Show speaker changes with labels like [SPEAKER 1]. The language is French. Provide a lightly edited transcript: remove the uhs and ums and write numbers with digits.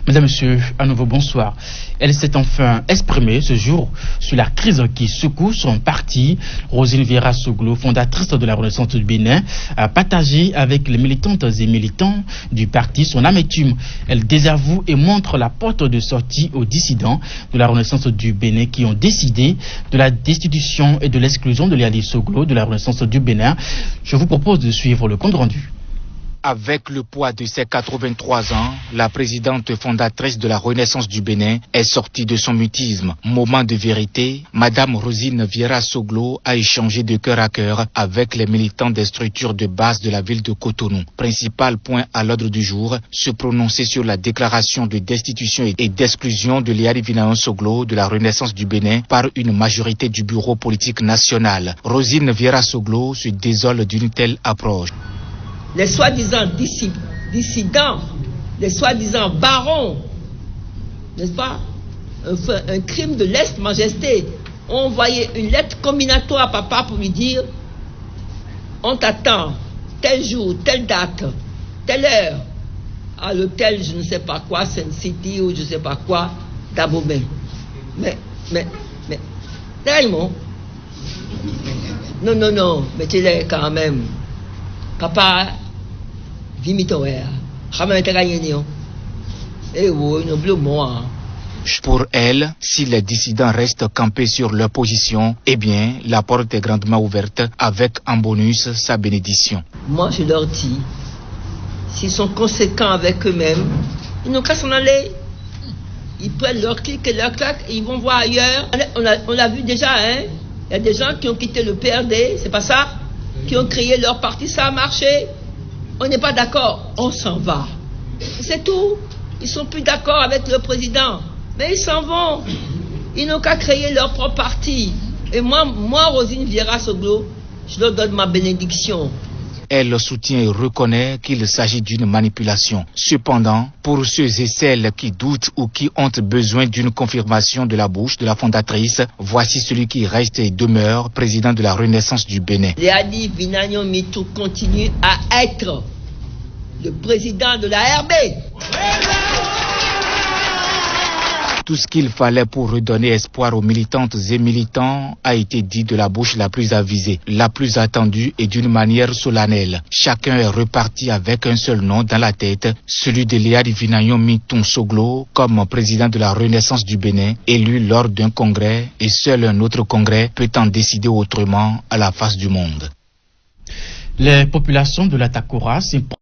[SPEAKER 1] Mesdames, Messieurs, à nouveau bonsoir. Elle s'est enfin exprimée ce jour sur la crise qui secoue son parti. Roselyne Vieira Soglo, fondatrice de la Renaissance du Bénin, a partagé avec les militantes et militants du parti son amertume. Elle désavoue et montre la porte de sortie aux dissidents de la Renaissance du Bénin qui ont décidé de la destitution et de l'exclusion de Léali Soglo de la Renaissance du Bénin. Je vous propose de suivre le compte rendu.
[SPEAKER 2] Avec le poids de ses 83 ans, la présidente fondatrice de la Renaissance du Bénin est sortie de son mutisme. Moment de vérité, Madame Roselyne Vieira Soglo a échangé de cœur à cœur avec les militants des structures de base de la ville de Cotonou. Principal point à l'ordre du jour, se prononcer sur la déclaration de destitution et d'exclusion de Léali Vinayon Soglo de la Renaissance du Bénin par une majorité du bureau politique national. Roselyne Vieira Soglo se désole d'une telle approche.
[SPEAKER 3] Les soi-disant dissidents, les soi-disant barons, n'est-ce pas, un crime de lèse-majesté, ont envoyé une lettre combinatoire à papa pour lui dire on t'attend tel jour, telle date, telle heure, à l'hôtel je ne sais pas quoi, Sun City ou je ne sais pas quoi, d'Abomey. Mais, Raymond, non, mais tu l'es quand même. Papa,
[SPEAKER 2] Pour elle, si les dissidents restent campés sur leur position, eh bien, la porte est grandement ouverte avec en bonus sa bénédiction.
[SPEAKER 3] Moi, je leur dis, s'ils sont conséquents avec eux-mêmes, ils n'ont qu'à s'en aller. Ils prennent leur clic et leur claque et ils vont voir ailleurs. On l'a vu déjà, hein. Il y a des gens qui ont quitté le PRD, c'est pas ça? Qui ont créé leur parti, ça a marché. On n'est pas d'accord, on s'en va. C'est tout. Ils sont plus d'accord avec le président. Mais ils s'en vont. Ils n'ont qu'à créer leur propre parti. Et moi, Roselyne Vieira Soglo, je leur donne ma bénédiction.
[SPEAKER 2] Elle soutient et reconnaît qu'il s'agit d'une manipulation. Cependant, pour ceux et celles qui doutent ou qui ont besoin d'une confirmation de la bouche de la fondatrice, voici celui qui reste et demeure président de la Renaissance du Bénin.
[SPEAKER 3] Léali Vinayon Mitou continue à être le président de la RB.
[SPEAKER 2] Tout ce qu'il fallait pour redonner espoir aux militantes et militants a été dit de la bouche la plus avisée, la plus attendue et d'une manière solennelle. Chacun est reparti avec un seul nom dans la tête, celui de Léali Vinayon Mitou Soglo comme président de la Renaissance du Bénin, élu lors d'un congrès, et seul un autre congrès peut en décider autrement à la face du monde.
[SPEAKER 1] Les populations de la Takora s'imposent